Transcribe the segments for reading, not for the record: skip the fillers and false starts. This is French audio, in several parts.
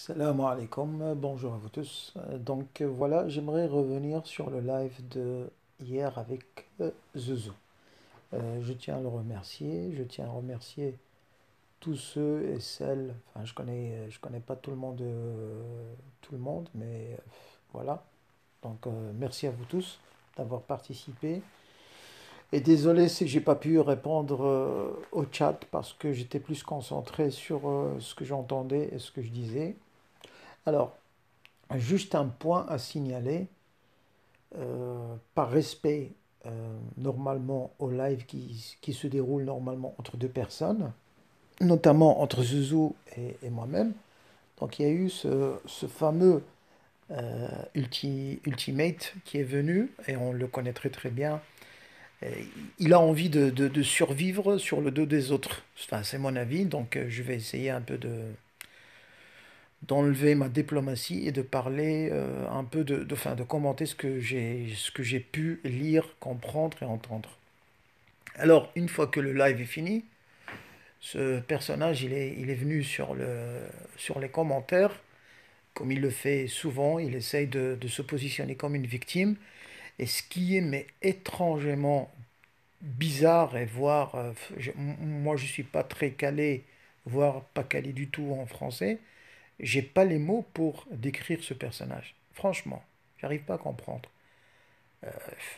Salam alaikum, bonjour à vous tous. Voilà, j'aimerais revenir sur le live de hier avec Zouzou. Je tiens à remercier tous ceux et celles, enfin je connais pas tout le monde, mais voilà. Merci à vous tous d'avoir participé. Et désolé si j'ai pas pu répondre au chat parce que j'étais plus concentré sur ce que j'entendais et ce que je disais. Alors, juste un point à signaler, par respect normalement au live qui se déroule normalement entre deux personnes, notamment entre Zouzou et moi-même. Donc il y a eu ce fameux Ultimate qui est venu, et on le connaît très très bien. Et il a envie de survivre sur le dos des autres. Enfin, c'est mon avis, donc je vais essayer un peu d'enlever ma diplomatie et de parler un peu enfin, de commenter ce que j'ai pu lire, comprendre et entendre. Alors, une fois que le live est fini, ce personnage, il est venu sur les commentaires, comme il le fait souvent, il essaye de se positionner comme une victime, et ce qui est mais étrangement bizarre, et voire, moi je suis pas très calé, voire pas calé du tout en français, j'ai pas les mots pour décrire ce personnage. Franchement, j'arrive pas à comprendre.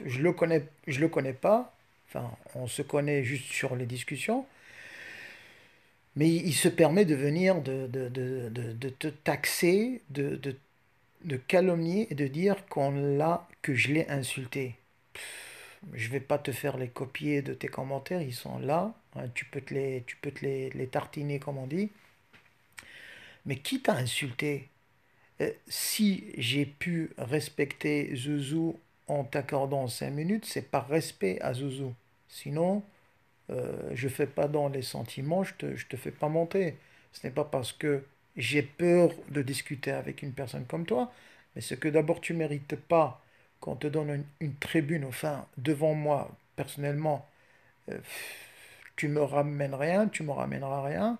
Je le connais pas. Enfin, on se connaît juste sur les discussions, mais il se permet de venir de te taxer, de calomnier et de dire que je l'ai insulté. Je vais pas te faire les copier de tes commentaires, ils sont là. Hein, tu peux les tartiner comme on dit. Mais qui t'a insulté? Si j'ai pu respecter Zouzou en t'accordant 5 minutes, c'est par respect à Zouzou. Sinon, je fais pas dans les sentiments, je te fais pas monter. Ce n'est pas parce que j'ai peur de discuter avec une personne comme toi, mais c'est que d'abord tu mérites pas qu'on te donne une tribune, enfin, devant moi, personnellement, euh, tu me ramènes rien, tu me ramèneras rien,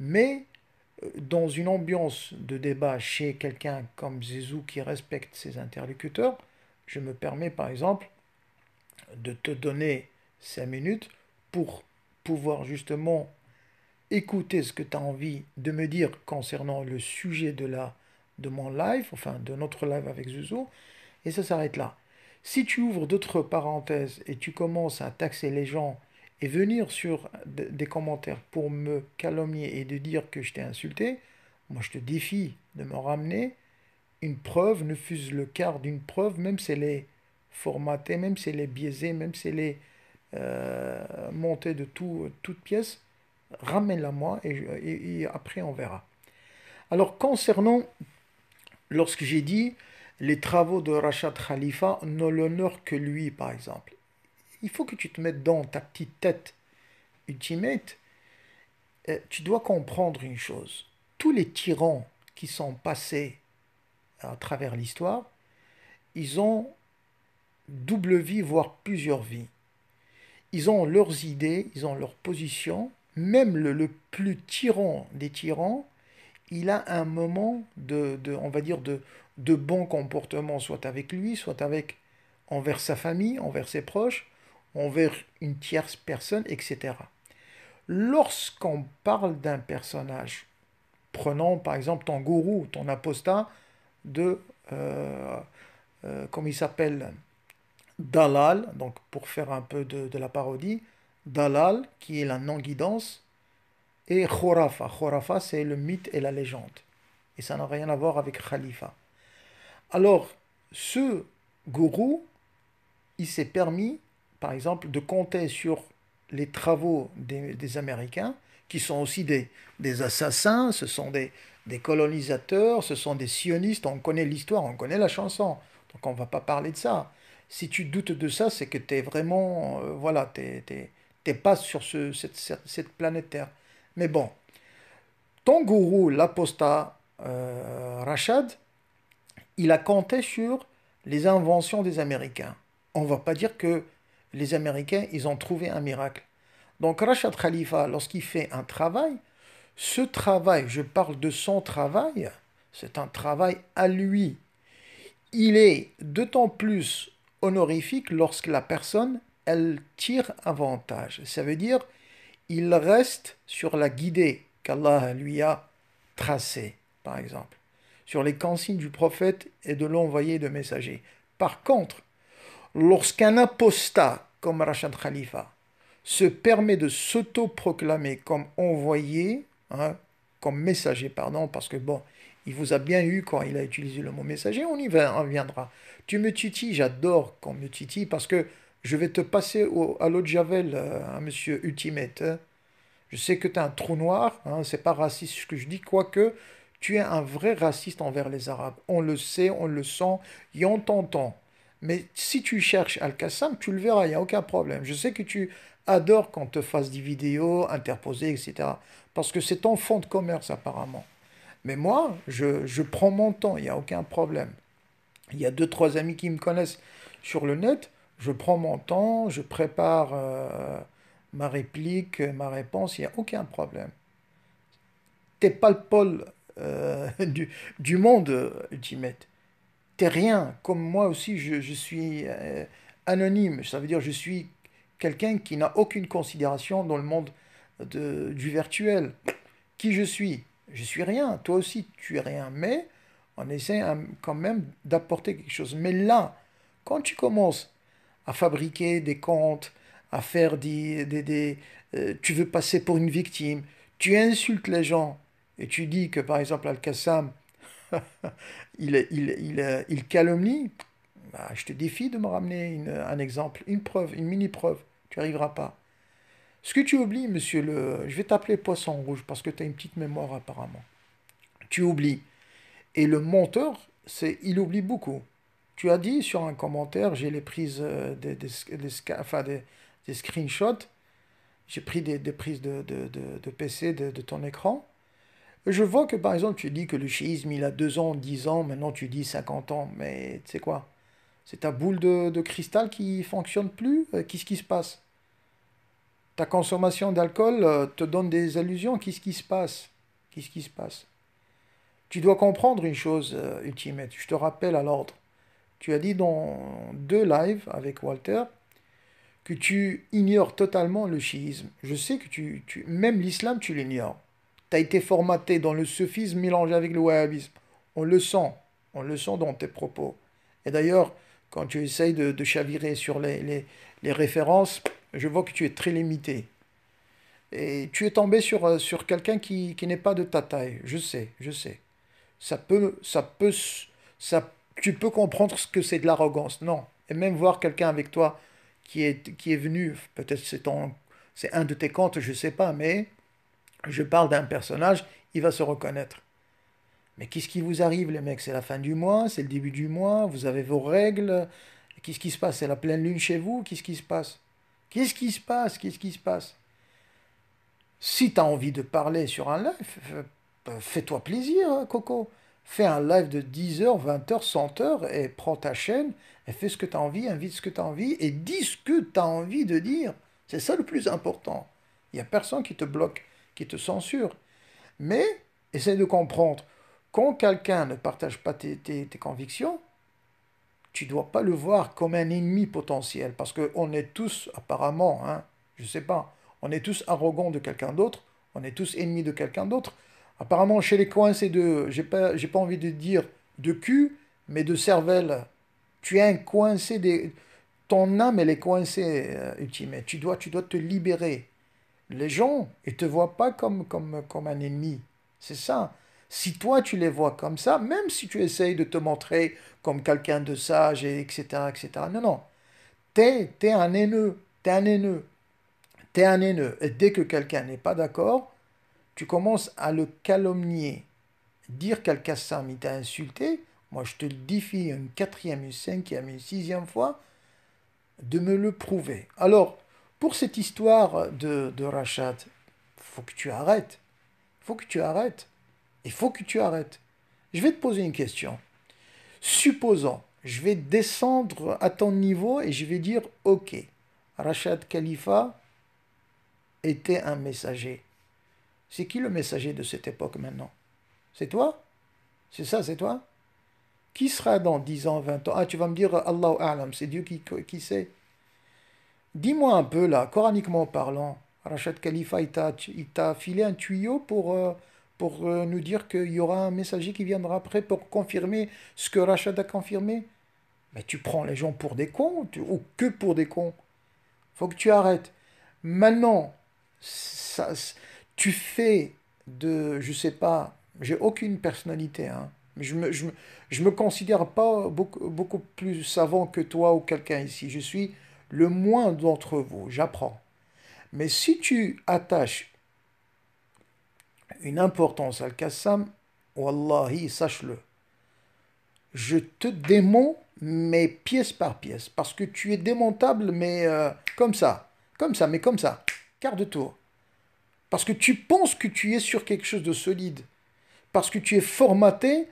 mais dans une ambiance de débat chez quelqu'un comme Zizou qui respecte ses interlocuteurs, je me permets par exemple de te donner 5 minutes pour pouvoir justement écouter ce que tu as envie de me dire concernant le sujet de mon live, enfin de notre live avec Zizou, et ça s'arrête là. Si tu ouvres d'autres parenthèses et tu commences à taxer les gens et venir sur des commentaires pour me calomnier et de dire que je t'ai insulté, moi je te défie de me ramener une preuve, ne fût-ce le quart d'une preuve, même si elle est formatée, même si elle est biaisée, même si elle est montée de toutes pièces, ramène-la moi et après on verra. Alors concernant, lorsque j'ai dit les travaux de Rachad Khalifa n'ont l'honneur que lui, par exemple, il faut que tu te mettes dans ta petite tête ultimate. Tu dois comprendre une chose. Tous les tyrans qui sont passés à travers l'histoire, ils ont double vie, voire plusieurs vies. Ils ont leurs idées, ils ont leur position. Même le plus tyran des tyrans, il a un moment on va dire, de bon comportement, soit avec lui, soit avec envers sa famille, envers ses proches, envers une tierce personne, etc. Lorsqu'on parle d'un personnage, prenons par exemple ton gourou, ton apostat de, comment il s'appelle, Dalal, donc pour faire un peu de la parodie, Dalal, qui est la non-guidance, et Khurafa. Khurafa, c'est le mythe et la légende. Et ça n'a rien à voir avec Khalifa. Alors, ce gourou, il s'est permis, par exemple, de compter sur les travaux des Américains, qui sont aussi des assassins, ce sont des colonisateurs, ce sont des sionistes, on connaît l'histoire, on connaît la chanson, donc on ne va pas parler de ça. Si tu doutes de ça, c'est que tu es vraiment, voilà, t'es pas sur cette planète Terre. Mais bon, ton gourou, l'apostat Rachad, il a compté sur les inventions des Américains. On ne va pas dire que les Américains, ils ont trouvé un miracle. Donc Rachad Khalifa, lorsqu'il fait un travail, Ce travail, je parle de son travail, c'est un travail à lui. Il est d'autant plus honorifique lorsque la personne, elle tire avantage. Ça veut dire, il reste sur la guidée qu'Allah lui a tracée, par exemple, sur les consignes du prophète et de l'envoyé de messager. Par contre, lorsqu'un apostat comme Rachad Khalifa se permet de s'auto-proclamer comme envoyé, hein, comme messager, pardon, parce que bon, il vous a bien eu quand il a utilisé le mot messager, on viendra. Tu me tutilles, j'adore qu'on me titille parce que je vais te passer à l'eau de Javel, monsieur Ultimate, hein. Je sais que tu es un trou noir, hein, c'est pas raciste ce que je dis, quoique tu es un vrai raciste envers les Arabes. On le sait, on le sent et on t'entend. Mais si tu cherches Al-Qassam, tu le verras, il n'y a aucun problème. Je sais que tu adores qu'on te fasse des vidéos interposées, etc. Parce que c'est ton fonds de commerce apparemment. Mais moi, je prends mon temps, il n'y a aucun problème. Il y a deux, trois amis qui me connaissent sur le net. Je prends mon temps, je prépare ma réplique, ma réponse, il n'y a aucun problème. T'es pas le pôle du monde, Ultimate. T'es rien. Comme moi aussi, je suis anonyme. Ça veut dire je suis quelqu'un qui n'a aucune considération dans le monde du virtuel. Qui je suis? Je suis rien. Toi aussi, tu es rien. Mais on essaie quand même d'apporter quelque chose. Mais là, quand tu commences à fabriquer des comptes, à faire tu veux passer pour une victime, tu insultes les gens et tu dis que par exemple Al-Qassam, il calomnie, bah, je te défie de me ramener un exemple, une preuve, une mini-preuve. Tu n'y arriveras pas. Ce que tu oublies, monsieur le... Je vais t'appeler poisson rouge parce que tu as une petite mémoire apparemment. Tu oublies. Et le monteur, il oublie beaucoup. Tu as dit sur un commentaire, j'ai les prises enfin, des screenshots, j'ai pris des prises de PC de ton écran. Et je vois que par exemple, tu dis que le chiisme, il a 2 ans, 10 ans, maintenant tu dis 50 ans. Mais tu sais quoi? C'est ta boule de cristal qui fonctionne plus? Qu'est-ce qui se passe? Ta consommation d'alcool te donne des allusions. Qu'est-ce qui se passe? Qu'est-ce qui se passe? Tu dois comprendre une chose, Ultimate. Je te rappelle à l'ordre. Tu as dit dans 2 lives avec Walter que tu ignores totalement le chiisme. Je sais que même l'islam, tu l'ignores. Tu as été formaté dans le soufisme mélangé avec le wahhabisme. On le sent. On le sent dans tes propos. Et d'ailleurs, quand tu essayes de chavirer sur les références, je vois que tu es très limité. Et tu es tombé sur quelqu'un qui n'est pas de ta taille. Je sais, je sais. Ça, tu peux comprendre ce que c'est de l'arrogance, non. Et même voir quelqu'un avec toi qui est venu, peut-être c'est un de tes comptes, je sais pas, mais je parle d'un personnage, il va se reconnaître. Mais qu'est-ce qui vous arrive, les mecs? C'est la fin du mois, c'est le début du mois, vous avez vos règles. Qu'est-ce qui se passe? C'est la pleine lune chez vous? Qu'est-ce qui se passe? Qu'est-ce qui se passe? Qu'est-ce qui se passe? Si tu as envie de parler sur un live, fais-toi plaisir, hein, Coco. Fais un live de 10 heures, 20 heures, 100 heures et prends ta chaîne et fais ce que tu as envie, invite ce que tu as envie et dis ce que tu as envie de dire. C'est ça le plus important. Il n'y a personne qui te bloque, qui te censure. Mais essaie de comprendre. Quand quelqu'un ne partage pas tes convictions, tu ne dois pas le voir comme un ennemi potentiel. Parce qu'on est tous, apparemment, hein, je ne sais pas, on est tous arrogants de quelqu'un d'autre, on est tous ennemis de quelqu'un d'autre. Apparemment, chez les coincés j'ai pas envie de dire de cul, mais de cervelle. Tu es un coincé ton âme, elle est coincée, Ultimate. Tu dois te libérer. Les gens, ils te voient pas comme un ennemi. C'est ça. Si toi, tu les vois comme ça, même si tu essayes de te montrer comme quelqu'un de sage, et etc., etc., non, non. T'es un haineux. T'es un haineux. T'es un haineux. Et dès que quelqu'un n'est pas d'accord, tu commences à le calomnier. Dire qu'Al-Qassam, il t'a insulté, moi je te le défie une quatrième, une cinquième, une sixième fois, de me le prouver. Alors, pour cette histoire de Rachad, faut que tu arrêtes. Faut que tu arrêtes. Il faut que tu arrêtes. Je vais te poser une question. Supposons, je vais descendre à ton niveau et je vais dire, ok, Rachad Khalifa était un messager. C'est qui le messager de cette époque maintenant? C'est toi? C'est ça, c'est toi? Qui sera dans 10 ans, 20 ans? Ah, tu vas me dire Allahu A'lam, c'est Dieu qui sait. Dis-moi un peu là, coraniquement parlant, Rachid Khalifa, il t'a filé un tuyau pour nous dire qu'il y aura un messager qui viendra après pour confirmer ce que Rachid a confirmé. Mais tu prends les gens pour des cons, ou que pour des cons. Faut que tu arrêtes. Maintenant, ça, tu fais je sais pas, j'ai aucune personnalité, hein. Je me considère pas beaucoup plus savant que toi ou quelqu'un ici. Je suis le moins d'entre vous, j'apprends. Mais si tu attaches une importance à Al-Qassam, wallahi, sache-le, je te démonte, mais pièce par pièce, parce que tu es démontable, mais mais comme ça, quart de tour. Parce que tu penses que tu es sur quelque chose de solide, parce que tu es formaté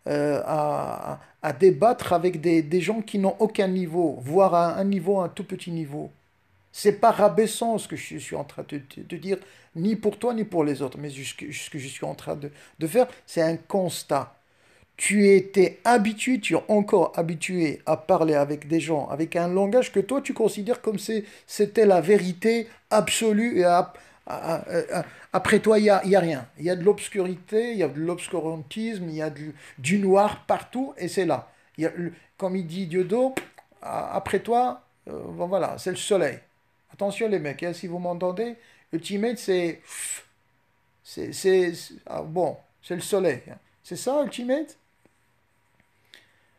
à débattre avec des gens qui n'ont aucun niveau, voire à un niveau, un tout petit niveau. C'est pas rabaissant ce que je suis en train de dire, ni pour toi ni pour les autres, mais ce que je suis en train de faire, c'est un constat. Tu étais habitué, tu es encore habitué à parler avec des gens, avec un langage que toi tu considères comme c'était la vérité absolue après toi il y a rien. Il y a de l'obscurité, il y a de l'obscurantisme, il y a du noir partout et c'est là. Comme il dit Dieudo, après toi, bon, voilà, c'est le soleil. Attention les mecs, hein, si vous m'entendez, Ultimate bon, c'est le soleil, hein. C'est ça Ultimate?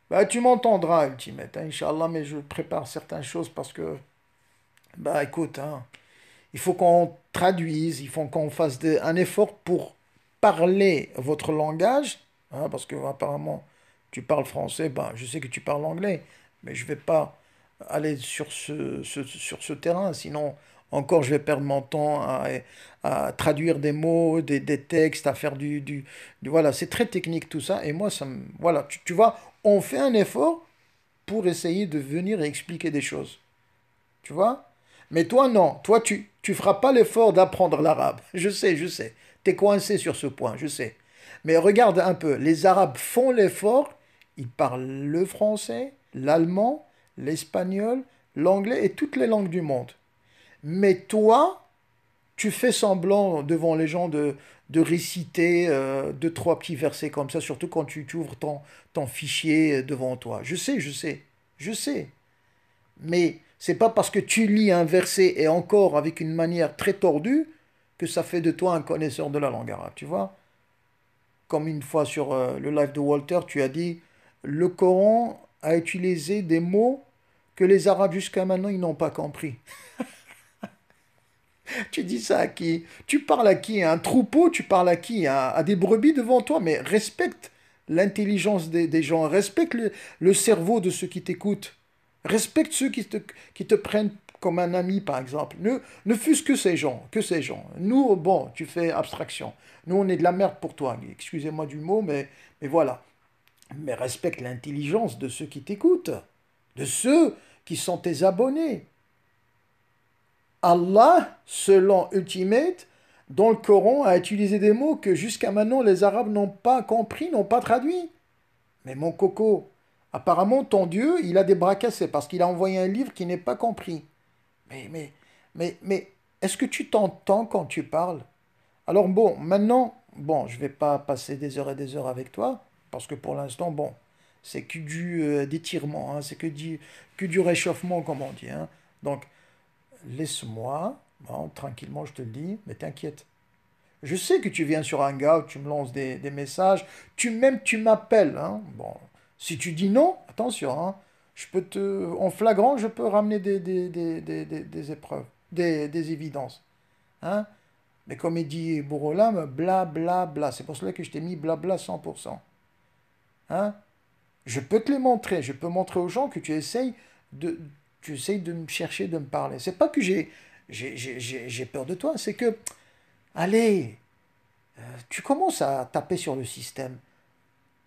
Bah, tu m'entendras, Ultimate, hein, Inch'Allah, mais je prépare certaines choses parce que, bah, écoute, hein, il faut qu'on traduise, il faut qu'on fasse un effort pour parler votre langage, hein, parce que apparemment tu parles français, bah, je sais que tu parles anglais, mais je vais pas aller sur ce terrain, sinon encore je vais perdre mon temps à traduire des mots, des textes, à faire voilà, c'est très technique tout ça, et moi, voilà, tu vois, on fait un effort pour essayer de venir et expliquer des choses. Tu vois? Mais toi, non. Toi, tu feras pas l'effort d'apprendre l'arabe. Je sais, je sais. T'es coincé sur ce point, je sais. Mais regarde un peu. Les Arabes font l'effort. Ils parlent le français, l'allemand, l'espagnol, l'anglais et toutes les langues du monde. Mais toi, tu fais semblant devant les gens de réciter deux, trois petits versets comme ça, surtout quand tu ouvres ton fichier devant toi. Je sais, je sais, je sais. Mais c'est pas parce que tu lis un verset et encore avec une manière très tordue que ça fait de toi un connaisseur de la langue arabe, tu vois? Comme une fois sur le live de Walter, tu as dit, le Coran a utilisé des mots que les Arabes jusqu'à maintenant ils n'ont pas compris. Tu dis ça à qui? Tu parles à qui? À un troupeau? Tu parles à qui? À des brebis devant toi? Mais respecte l'intelligence des gens, respecte le cerveau de ceux qui t'écoutent, respecte ceux qui te prennent comme un ami, par exemple. Ne fût-ce que ces gens, que ces gens. Nous, bon, tu fais abstraction. Nous, on est de la merde pour toi. Excusez-moi du mot, mais voilà. Mais respecte l'intelligence de ceux qui t'écoutent, de ceux qui sont tes abonnés. Allah, selon Ultimate, dans le Coran, a utilisé des mots que jusqu'à maintenant les Arabes n'ont pas compris, n'ont pas traduits. Mais mon coco, apparemment ton Dieu, il a des bras cassés parce qu'il a envoyé un livre qui n'est pas compris. Mais, est-ce que tu t'entends quand tu parles? Alors bon, maintenant, bon, je vais pas passer des heures et des heures avec toi, parce que pour l'instant, bon, c'est que du d'étirement, hein, c'est que du réchauffement, comme on dit, hein. Donc, laisse-moi, bon, tranquillement, je te le dis, mais t'inquiète. Je sais que tu viens sur Hangout, tu me lances des messages, tu m'appelles, hein. Bon, si tu dis non, attention, hein, en flagrant, je peux ramener des épreuves, des évidences, hein. Mais comme il dit Borolam, bla bla bla. C'est pour cela que je t'ai mis blabla 100%. Hein? Je peux te les montrer. Je peux montrer aux gens que de, tu essayes de me chercher, de me parler. C'est pas que j'ai peur de toi, c'est que, allez, tu commences à taper sur le système.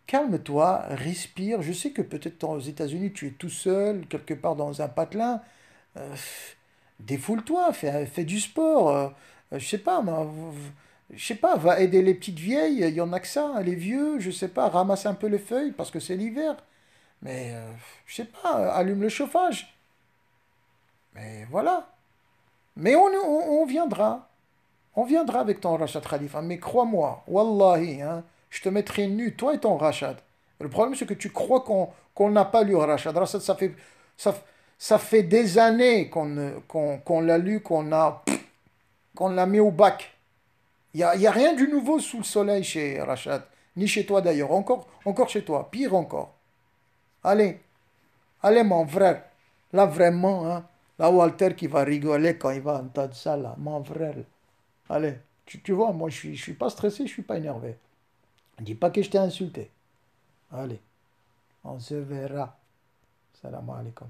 Calme-toi, respire. Je sais que peut-être aux États-Unis, tu es tout seul, quelque part dans un patelin. Euh, Défoule-toi, fais du sport. Je sais pas, moi, Je sais pas, va aider les petites vieilles, il y en a que ça, hein, les vieux, je sais pas, ramasse un peu les feuilles parce que c'est l'hiver. Mais je sais pas, allume le chauffage. Mais voilà. Mais on viendra. On viendra avec ton rachat Khalifa. Mais crois-moi, wallahi, hein, je te mettrai nu, toi et ton rachat. Le problème, c'est que tu crois qu'on n'a pas lu Rachat. Rachat, ça, ça fait des années qu'on l'a lu, qu'on l'a mis au bac. Il y a rien du nouveau sous le soleil chez Rachat. Ni chez toi d'ailleurs. Encore chez toi. Pire encore. Allez, allez mon frère. Là vraiment, hein. Là Walter qui va rigoler quand il va entendre ça là. Mon frère. Allez, tu vois, moi je suis pas stressé, je suis pas énervé. Dis pas que je t'ai insulté. Allez, on se verra. Salam alaikum.